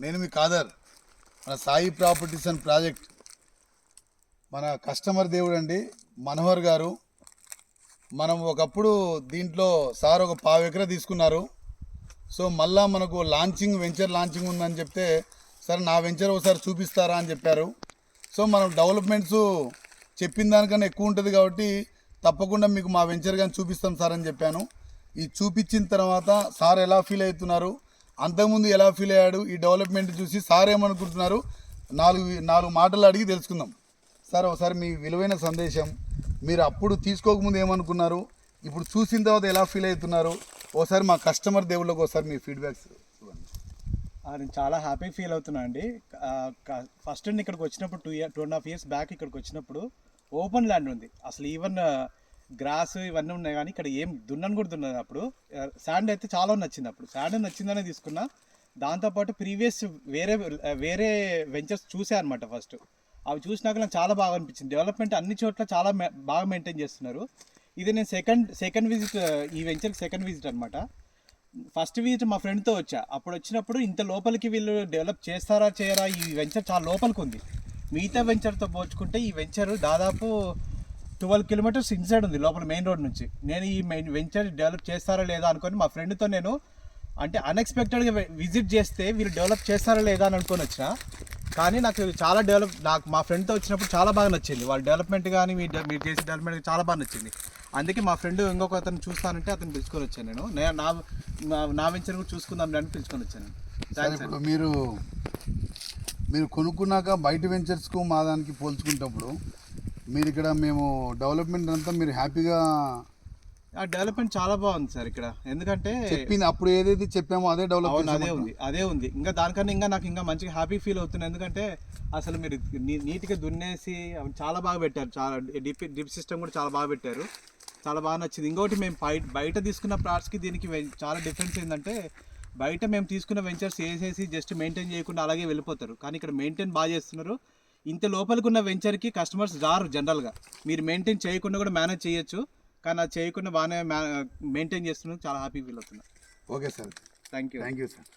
నేను మీ కాదర్. మన Sai properties and project మన కస్టమర్ దేవుడు అండి మనోహర్ గారు. మనం ఒకప్పుడు దీంట్లో సార్ ఒక 1/2 ఎకరా తీసుకున్నారు. సో మళ్ళా మనకు వెంచర్ లాంచింగ్ ఉందని చెప్తే సార్ నా వెంచర్ ఒకసారి చూపిస్తారా అని చెప్పారు. సో మనం డెవలప్మెంట్స్ చెప్పిన దానికన్నా ఎక్కువ ఉంటుంది కాబట్టి తప్పకుండా మీకు మా వెంచర్ కానీ చూపిస్తాం సార్ అని చెప్పాను. ఈ చూపించిన తర్వాత సార్ ఎలా ఫీల్ అవుతున్నారు, అంతకుముందు ఎలా ఫీల్ అయ్యాడు, ఈ డెవలప్మెంట్ చూసి సార్ ఏమనుకుంటున్నారు, నాలుగు మాటలు అడిగి తెలుసుకుందాం. సార్ ఒకసారి మీ విలువైన సందేశం, మీరు అప్పుడు తీసుకోకముందు ఏమనుకున్నారు, ఇప్పుడు చూసిన తర్వాత ఎలా ఫీల్ అవుతున్నారు, ఒకసారి మా కస్టమర్ దేవుళ్ళకి ఒకసారి మీ ఫీడ్బ్యాక్స్ ఇవ్వండి. నేను చాలా హ్యాపీ ఫీల్ అవుతున్నా అండి. ఫస్ట్ ఇక్కడికి వచ్చినప్పుడు 2.5 years బ్యాక్ ఇక్కడికి వచ్చినప్పుడు ఓపెన్ ల్యాండ్ ఉంది. అసలు ఈవెన్ గ్రాస్ ఇవన్నీ ఉన్నాయి, కానీ ఇక్కడ ఏం దున్నను కూడా దున్నది. అప్పుడు శాండ్ అయితే చాలా నచ్చింది. అప్పుడు శాండ్ నచ్చిందనే తీసుకున్నా. దాంతోపాటు ప్రీవియస్ వేరే వెంచర్స్ చూసా అనమాట. ఫస్ట్ అవి చూసినాక నాకు చాలా బాగా అనిపించింది. డెవలప్మెంట్ అన్ని చోట్ల చాలా బాగా మెయింటైన్ చేస్తున్నారు. ఇది నేను సెకండ్ విజిట్, ఈ వెంచర్కి సెకండ్ విజిట్ అనమాట. ఫస్ట్ విజిట్ మా ఫ్రెండ్తో వచ్చా. అప్పుడు వచ్చినప్పుడు ఇంత లోపలికి వీళ్ళు డెవలప్ చేస్తారా చేయరా, ఈ వెంచర్ చాలా లోపలికి ఉంది. మిగతా వెంచర్తో పోల్చుకుంటే ఈ వెంచర్ దాదాపు 12 kilometers ఇన్సైడ్ ఉంది, లోపల మెయిన్ రోడ్ నుంచి. నేను ఈ వెంచర్ డెవలప్ చేస్తారా లేదా అనుకొని మా ఫ్రెండ్తో నేను అంటే అన్ఎక్స్పెక్టెడ్గా విజిట్ చేస్తే వీళ్ళు డెవలప్ చేస్తారా లేదా అని అనుకొని వచ్చిన. కానీ నాకు చాలా నాకు మా ఫ్రెండ్తో వచ్చినప్పుడు చాలా బాగా నచ్చింది. వాళ్ళ డెవలప్మెంట్ కానీ మీరు చేసే డెవలప్మెంట్ చాలా బాగా నచ్చింది. అందుకే మా ఫ్రెండ్ ఇంకొక అతను చూస్తానంటే అతను పిలుచుకొని వచ్చాను. నేను నా వెంచర్ కూడా చూసుకుందాం అని పిలుచుకొని వచ్చాను. ఇప్పుడు మీరు కొనుక్కున్నాక బయట వెంచర్స్కు మా దానికి పోల్చుకుంటప్పుడు మీరు ఇక్కడ మేము డెవలప్మెంట్ అంతా మీరు హ్యాపీగా, ఆ డెవలప్మెంట్ చాలా బాగుంది సార్ ఇక్కడ. ఎందుకంటే చెప్పింది అప్పుడు ఏదైతే చెప్పామో అదే డెవలప్మెంట్ అదే ఉంది. ఇంకా దానికన్నా నాకు ఇంకా మంచిగా హ్యాపీ ఫీల్ అవుతుంది. ఎందుకంటే అసలు మీరు నీట్గా దున్నేసి చాలా బాగా పెట్టారు. చాలా డ్రిప్ సిస్టమ్ కూడా చాలా బాగా పెట్టారు. చాలా బాగా నచ్చింది. ఇంకోటి మేము బయట తీసుకున్న ప్లాట్స్కి దీనికి చాలా డిఫరెన్స్ ఏంటంటే, బయట మేము తీసుకున్న వెంచర్స్ వేసేసి జస్ట్ మెయింటైన్ చేయకుండా అలాగే వెళ్ళిపోతారు. కానీ ఇక్కడ మెయింటైన్ బాగా చేస్తున్నారు. ఇంత లోపలికి ఉన్న వెంచర్కి కస్టమర్స్ రారు జనరల్గా. మీరు మెయింటైన్ చేయకుండా కూడా మేనేజ్ చేయొచ్చు, కానీ అది చేయకుండా బాగానే మెయింటైన్ చేస్తున్నారు. చాలా హ్యాపీ ఫీల్ అవుతున్నా. Okay sir, thank you sir.